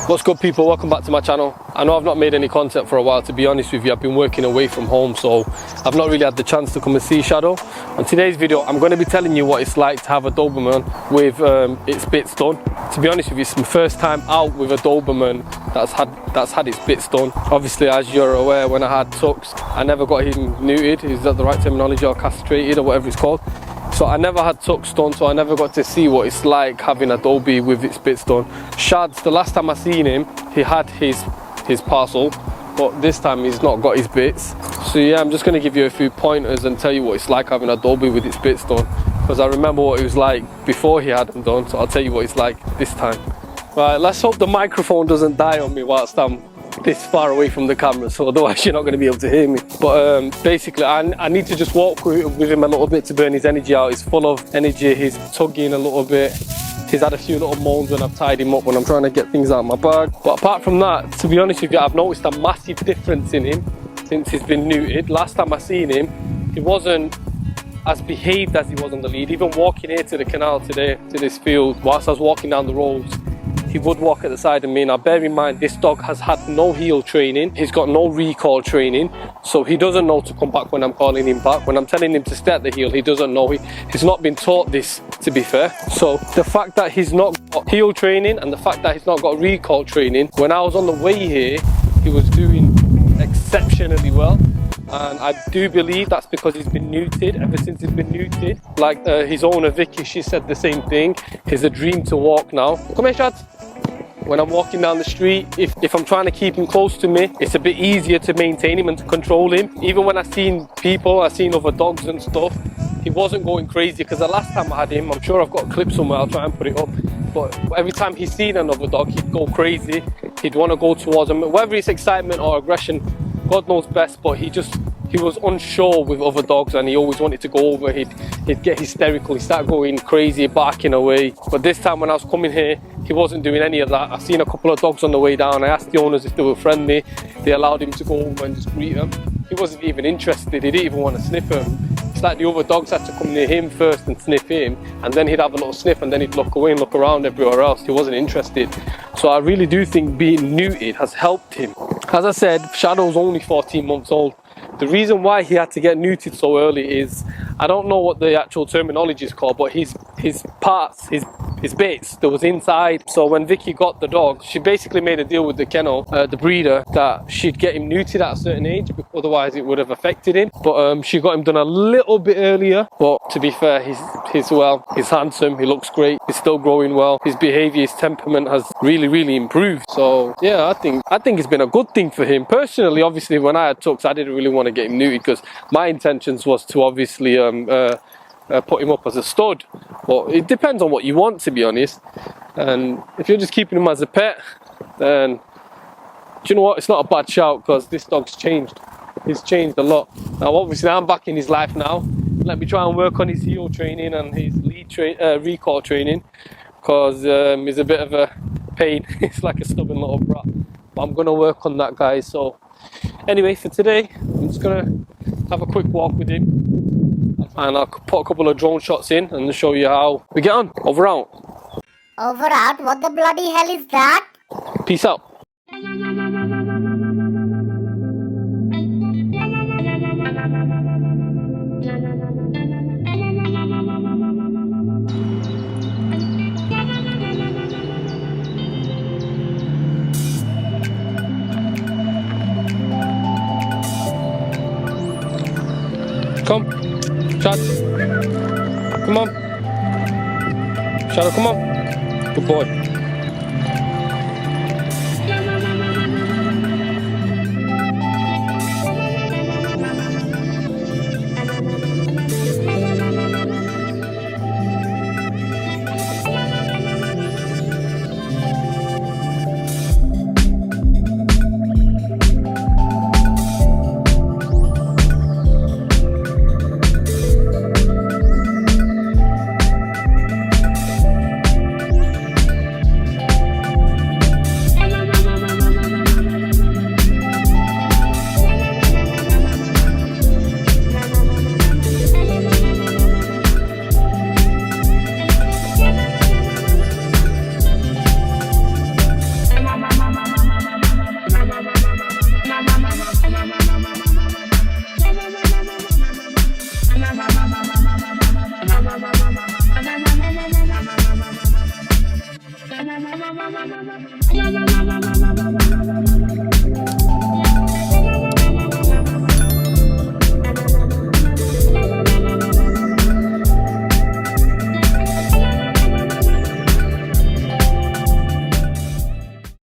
What's good, people? Welcome back to my channel. I know I've not made any content for a while, to be honest with you. I've been working away from home, so I've not really had the chance to come and see Shadow. On today's video, I'm going to be telling you what it's like to have a Doberman with its bits done. To be honest with you, it's my first time out with a Doberman that's had its bits done. Obviously, as you're aware, when I had Tux, I never got him neutered. Is that the right terminology? Or castrated, or whatever it's called. So I never had Tux done, so I never got to see what it's like having a Dobie with its bits done. Shad's, the last time I seen him, he had his parcel, but this time he's not got his bits. So yeah, I'm just going to give you a few pointers and tell you what it's like having a Dobie with its bits done, because I remember what it was like before he had them done, so I'll tell you what it's like this time. Right, let's hope the microphone doesn't die on me whilst I'm this far away from the camera, so otherwise you're not going to be able to hear me. But basically I need to just walk with him a little bit to burn his energy out. He's full of energy, he's tugging a little bit, he's had a few little moans when I've tied him up when I'm trying to get things out of my bag. But apart from that, to be honest with you, I've noticed a massive difference in him since he's been neutered. Last time I seen him, he wasn't as behaved as he was on the lead. Even walking here to the canal today, to this field, whilst I was walking down the roads, he would walk at the side of me. Now bear in mind, this dog has had no heel training, he's got no recall training, so he doesn't know to come back when I'm calling him back. When I'm telling him to stay at the heel, he doesn't know. He's not been taught this, to be fair. So the fact that he's not got heel training and the fact that he's not got recall training, when I was on the way here, he was doing exceptionally well. And I do believe that's because he's been neutered. Ever since he's been neutered, like his owner Vicky, she said the same thing. He's a dream to walk now. Come here, Shad. When I'm walking down the street, if I'm trying to keep him close to me, it's a bit easier to maintain him and to control him. Even when I've seen people, I've seen other dogs and stuff, he wasn't going crazy, because the last time I had him, I'm sure I've got a clip somewhere, I'll try and put it up, but every time he's seen another dog, he'd go crazy. He'd want to go towards him, whether it's excitement or aggression, God knows best, but he was unsure with other dogs and he always wanted to go over. He'd get hysterical, he'd start going crazy, barking away. But this time when I was coming here, he wasn't doing any of that. I've seen a couple of dogs on the way down. I asked the owners if they were friendly. They allowed him to go over and just greet them. He wasn't even interested, he didn't even want to sniff him. It's like the other dogs had to come near him first and sniff him, and then he'd have a little sniff and then he'd look away and look around everywhere else. He wasn't interested. So I really do think being neutered has helped him. As I said, Shadow's only 14 months old. The reason why he had to get neutered so early is, I don't know what the actual terminology is called, but his parts, his bits that was inside. So when Vicky got the dog, she basically made a deal with the kennel, the breeder, that she'd get him neutered at a certain age, otherwise it would have affected him. But she got him done a little bit earlier. But to be fair, he's handsome, he looks great, he's still growing well. His behaviour, his temperament has really improved. So yeah, I think it's been a good thing for him. Personally, obviously, when I had Tux, I didn't really want to get him neutered because my intentions was to obviously put him up as a stud, but it depends on what you want, to be honest. And if you're just keeping him as a pet, then do you know what, it's not a bad shout, because this dog's changed. He's changed a lot. Now obviously I'm back in his life now. Let me try and work on his heel training and his lead recall training, because he's a bit of a pain. He's like a stubborn little brat, but I'm gonna work on that, guys. So anyway, for today, I'm just gonna have a quick walk with him, and I'll put a couple of drone shots in and show you how we get on. Over out. Over out? What the bloody hell is that? Peace out. Come, Shad. Come on. Shadow, come on. Good boy.